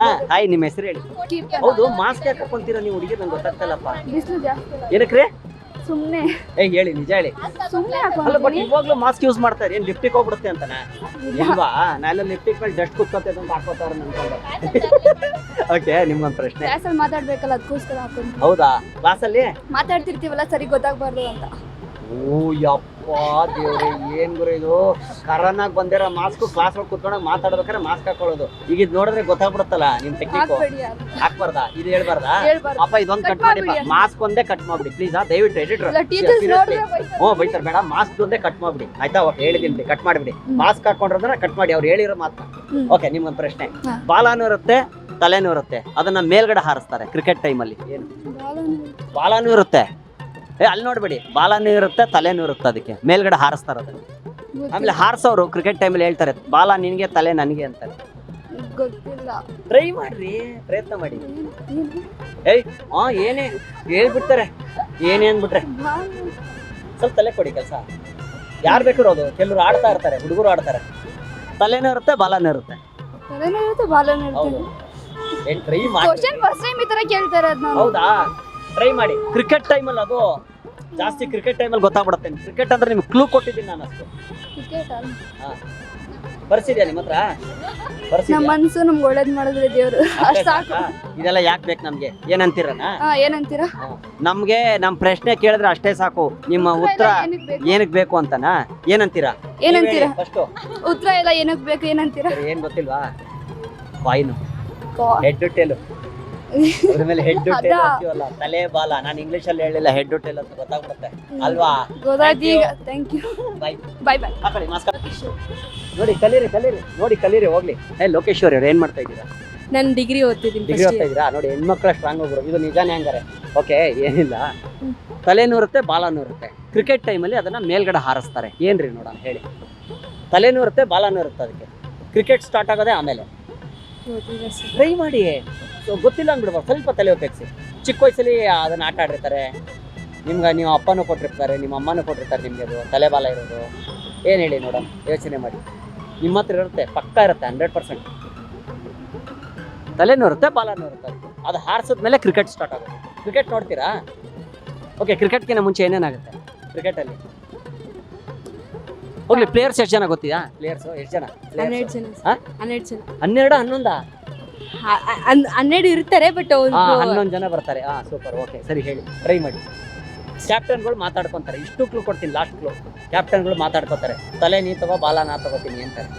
Hi, ನಿಮ್ಮ ಹೆಸರು ಹೇಳಿ. ಹೌದು, ಮಾಸ್ಕ್ ಯಾಕೆ ಹಾಕೊಂತೀರಾ ನೀವು ಹುಡುಗಿ? ನಂಗೆ ಗೊತ್ತಾಗ್ತಲ್ಲಪ್ಪ. ಬಿಸಿಲು ಜಾಸ್ತಿ ಏನಕ್ರೆ? ಸುಮ್ಮನೆ ಹೇಳಿ, ನಿಜ ಹೇಳಿ. ಸುಮ್ಮನೆ ಅಲ್ಲ, ಬಟ್ ಇವಾಗ್ಲೂ ಮಾಸ್ಕ್ ಯೂಸ್ ಮಾಡ್ತಾರೆ. ಏನ್ ಲಿಫ್ಟಿಗೆ ಹೋಗ್ಬಿಡುತ್ತೆ ಅಂತಾನ? ಇಲ್ವಾ? ನಾನೆಲ್ಲ ಲಿಫ್ಟಿಗೆ ಮೇಲೆ ಡಸ್ಟ್ ಕುತ್ಕೊತ್ತೆ ಅಂತ ಹಾಕೋತಾರ ನನ್ಕೊಂಡು. ಓಕೆ, ನಿಮ್ಗೊಂದು ಪ್ರಶ್ನೆ. ಕ್ಲಾಸಲ್ಲಿ ಮಾತಾಡ್ಬೇಕಲ್ಲ, ಅದಕ್ಕೋಸ್ಕರ ಹಾಕೊಂಡು. ಹೌದಾ? ಕ್ಲಾಸಲ್ಲಿ ಮಾತಾಡ್ತಿರ್ತೀವಲ್ಲ, ಸರಿ ಗೊತ್ತಾಗ್ಬಾರ್ದು ಅಂತ. ಓ ಯಪ್ಪ ದೇವ್ರೆ, ಏನ್ ಗುರು ಇದು? ಕರೋನಾಗ್ ಬಂದಿರೋ ಮಾಸ್ಕ್ ಕ್ಲಾಸ್ ಒಳಗೆ ಕುತ್ಕೊಂಡಾಗ ಮಾತಾಡ್ಬೇಕಾದ್ರೆ ಮಾಸ್ಕ್ ಹಾಕೊಳ್ಳೋದು. ಈಗ ಇದು ನೋಡಿದ್ರೆ ಗೊತ್ತಾಗ್ಬಿಡುತ್ತಲ್ಲ ನಿಮ್ ಟೆಕ್ನಿಕ್. ಹಾಕ್ಬೇಡಿ ಅದು. ಹಾಕ್ಬಾರ್ದಾ? ಇದು ಹೇಳ್ಬಾರ್ದಾ? ಹೇಳ್ಬಾರ್ದು. ಅಪ್ಪ, ಇದೊಂದು ಕಟ್ ಮಾಡಿ. ಮಾಸ್ಕ್ ಒಂದೇ ಕಟ್ ಮಾಡ್ಬಿಡಿ ಪ್ಲೀಸ್. ದಯವಿಟ್ಟು ಎಡಿಟರ್. ಇಲ್ಲ, ಟೀಚರ್ಸ್ ನೋಡಿದ್ರೆ ಬೈತಾರೆ. ಹ್ಞೂ, ಬೈತಾರೆ. ಬೇಡ, ಮಾಸ್ಕ್ ಒಂದೇ ಕಟ್ ಮಾಡ್ಬಿಡಿ ಆಯ್ತಾ? ಓಕೆ, ಹೇಳಿದೀನಿ, ಕಟ್ ಮಾಡಿಬಿಡಿ. ಮಾಸ್ಕ್ ಹಾಕೊಂಡ್ರದನ್ನ ಕಟ್ ಮಾಡಿ, ಅವ್ರು ಹೇಳಿರೋ ಮಾತನ್ನ. ಓಕೆ, ನಿಮ್ಗೊಂದು ಪ್ರಶ್ನೆ. ಬಾಲಾನು ಇರುತ್ತೆ, ತಲೆನೂ ಇರುತ್ತೆ, ಅದನ್ನ ಮೇಲ್ಗಡೆ ಹಾರಿಸ್ತಾರೆ ಕ್ರಿಕೆಟ್ ಟೈಮಲ್ಲಿ. ಏನು? ಬಾಲಾನು ಇರುತ್ತೆ. ಅಲ್ಲಿ ನೋಡ್ಬೇಡಿ, ಬಾಲಾನು ಇರುತ್ತೆ, ತಲೆನೂ ಇರುತ್ತೆ, ಅದಕ್ಕೆ ಮೇಲ್ಗಡೆ ಹಾರಿಸ್ತಾರೆ ಅದನ್ನ. ಆಮೇಲೆ ಹಾರಿಸೋರು ಕ್ರಿಕೆಟ್ ಟೈಮಲ್ಲಿ ಹೇಳ್ತಾರೆ, ಬಾಲ ನಿನ್ಗೆ, ತಲೆ ನನಗೆ ಅಂತಾರೆ. ಗೊತ್ತಿಲ್ಲ. ಟ್ರೈ ಮಾಡ್ರಿ, ಪ್ರಯತ್ನ ಮಾಡಿ. ಏನೇ ಹೇಳ್ಬಿಡ್ತಾರೆ, ಏನೇ ಅಂದ್ಬಿಟ್ರೆ ಸ್ವಲ್ಪ ತಲೆ ಕೊಡಿ ಕೆಲಸ. ಯಾರು ಬೇಕಾದ್ರು ಅದು, ಕೆಲವರು ಆಡ್ತಾ ಇರ್ತಾರೆ, ಹುಡುಗರು ಆಡ್ತಾರೆ. ತಲೆನೂ ಇರುತ್ತೆ, ಬಾಲನೂ ಇರುತ್ತೆ. ತಲೆನೂ ಇರುತ್ತೆ, ಬಾಲನೂ ಹೌದು. ಇರುತ್ತೆ. ಏನ್ ಟ್ರೈ ಮಾಡಿ. ಕ್ವಶ್ಚನ್ ಫಸ್ಟ್ ಟೈಮ್ ಈ ತರ ಕೇಳ್ತಾರೆ ಅದನ್ನ. ಹೌದಾ? ಟ್ರೈ ಮಾಡಿ. ಕ್ರಿಕೆಟ್ ಟೈಮಲ್ಲಿ ಅದು ಜಾಸ್ತಿ, ಕ್ರಿಕೆಟ್ ಟೈಮಲ್ಲಿ ಗೊತ್ತಾಗ್ಬಿಡುತ್ತೆ. ಕ್ರಿಕೆಟ್ ಅಂದ್ರೆ ನಿಮ್ಗೆ ಕ್ಲೂ ಕೊಟ್ಟಿದ್ದೀನಿ ನಾನು ಅಷ್ಟು. ಕ್ರಿಕೆಟ್ ಅಲ್ಲ. ಬರ್ಸಿದ್ಯಾ ನಿಮ್ಮ ಹತ್ರ? ನಮ್ಮ ಮನ್ಸು ನಮ್ಗೆ ಒಳ್ಳೇದ್ ಮಾಡಿದ್ರೆ ದೇವ್ರು ಅಷ್ಟ್ ಸಾಕು. ಇದೆಲ್ಲ ಯಾಕೆ ಬೇಕು ನಮ್ಗೆ? ಏನಂತೀರನ? ಏನಂತೀರಾ? ನಮ್ಗೆ ನಮ್ ಪ್ರಶ್ನೆ ಕೇಳಿದ್ರೆ ಅಷ್ಟೇ ಸಾಕು. ನಿಮ್ಮ ಉತ್ತರ ಏನಕ್ ಬೇಕು ಅಂತನಾ? ಏನಂತೀರಾ? ಏನಂತೀರಾ? ಫಸ್ಟ್ ಉತ್ತರ ಎಲ್ಲ ಏನಕ್ ಬೇಕು, ಏನಂತೀರಾ? ಏನ್ ಗೊತ್ತಿಲ್ವಾ? Coin, head tail. ಅದ್ರ ಮೇಲೆ ಹೆಡ್ ಟೇಲ್ ಅಂತೀವಲ್ಲ, ತಲೆ ಬಾಲ. ನಾನು ಇಂಗ್ಲಿಷ್ ಅಲ್ಲಿ ಹೇಳಿಲ್ಲ, ಹೆಡ್ ಟೇಲ್ ಅಂತ ಗೊತ್ತಾಗ್ಬಿಡುತ್ತೆ ಅಲ್ವಾ? ಗೊತ್ತಾಯ್ತು ಈಗ. Thank you. Bye bye bye. ಹಾಕೊಳ್ಳಿ ಮಾಸ್ಕ್. ನೋಡಿ, ಕಲೀರಿ ನೋಡಿ, ಕಲೀರಿ ಹೋಗ್ಲಿ. ಲೋಕೇಶ್ವರಿ ಅವ್ರು ಏನ್ ಮಾಡ್ತಾ ಇದ್ದೀರಾ? ನಾನು ಡಿಗ್ರಿ ಓದ್ತಿದ್ದೀನಿ. ಡಿಗ್ರಿ ಓದ್ತಾ ಇದ್ದೀರಾ? ನೋಡಿ, ಹೆಣ್ಮಕ್ಳ ಸ್ಟ್ರಾಂಗ್ ಹೋಗ್ರು. ಇದು ನಿಜಾನೇ ಹಂಗಾರೆ? ಓಕೆ, ಏನಿಲ್ಲ. ತಲೆನೂ ಇರುತ್ತೆ, ಬಾಲನೂ ಇರುತ್ತೆ. ಕ್ರಿಕೆಟ್ ಟೈಮಲ್ಲಿ ಅದನ್ನ ಮೇಲ್ಗಡೆ ಹಾರಿಸ್ತಾರೆ. ಏನ್ರಿ ನೋಡೋಣ ಹೇಳಿ. ತಲೆನೂ ಇರುತ್ತೆ, ಬಾಲನೂ ಇರುತ್ತೆ. ಅದಕ್ಕೆ ಕ್ರಿಕೆಟ್ ಸ್ಟಾರ್ಟ್ ಆಗೋದೇ ಆಮೇಲೆ. ಟ್ರೈ ಮಾಡಿ. ಗೊತ್ತಿಲ್ಲ ಅಂದ್ಬಿಡ್ಬಾರ್ದು, ಸ್ವಲ್ಪ ತಲೆ ಉಪಯೋಗಿಸಿ. ಚಿಕ್ಕ ವಯಸ್ಸಲ್ಲಿ ಅದನ್ನ ಆಟ ಆಡಿರ್ತಾರೆ ನಿಮ್ಗೆ. ನೀವು ಅಪ್ಪನೂ ಕೊಟ್ಟಿರ್ತಾರೆ, ನಿಮ್ಮ ಅಮ್ಮನೂ ಕೊಟ್ಟಿರ್ತಾರೆ ನಿಮಗೆ ಅದು ತಲೆ ಬಾಲ ಇರೋದು. ಏನು ಹೇಳಿ ನೋಡೋಣ, ಯೋಚನೆ ಮಾಡಿ. ನಿಮ್ಮ ಹತ್ರ ಇರುತ್ತೆ, ಪಕ್ಕ ಇರುತ್ತೆ, 100%. ತಲೆನೂ ಇರುತ್ತೆ, ಬಾಲನೂ ಇರುತ್ತೆ. ಅದು ಹಾರಿಸಿದ್ಮೇಲೆ ಕ್ರಿಕೆಟ್ ಸ್ಟಾರ್ಟ್ ಆಗುತ್ತೆ. ಕ್ರಿಕೆಟ್ ನೋಡ್ತೀರಾ? ಓಕೆ, ಕ್ರಿಕೆಟ್ಗಿಂತ ಮುಂಚೆ ಏನೇನಾಗುತ್ತೆ ಕ್ರಿಕೆಟಲ್ಲಿ? ಹೋಗ್ಲಿ, ಪ್ಲೇಯರ್ಸ್ ಎಷ್ಟು ಜನ ಗೊತ್ತಿದಾ? ಪ್ಲೇಯರ್ಸು ಎಷ್ಟು ಜನ? 12 ಜನ. 12 11 12 ಇರ್ತಾರೆ, ಬಟ್ 11 ಜನ ಬರ್ತಾರೆ. ಸೂಪರ್. ಓಕೆ, ಸರಿ, ಹೇಳಿ, ಟ್ರೈ ಮಾಡಿ. ಕ್ಯಾಪ್ಟನ್ಗಳು ಮಾತಾಡ್ಕೊಂತಾರೆ. ಇಷ್ಟು ಕ್ಲೂ ಕೊಡ್ತೀನಿ, ಲಾಸ್ಟ್ ಕ್ಲೂ. ಕ್ಯಾಪ್ಟನ್ಗಳು ಮಾತಾಡ್ಕೋತಾರೆ, ತಲೆ ನೀ ತಗೋ, ಬಾಲ ನಾ ತಗೋತೀನಿ ಅಂತಾರೆ.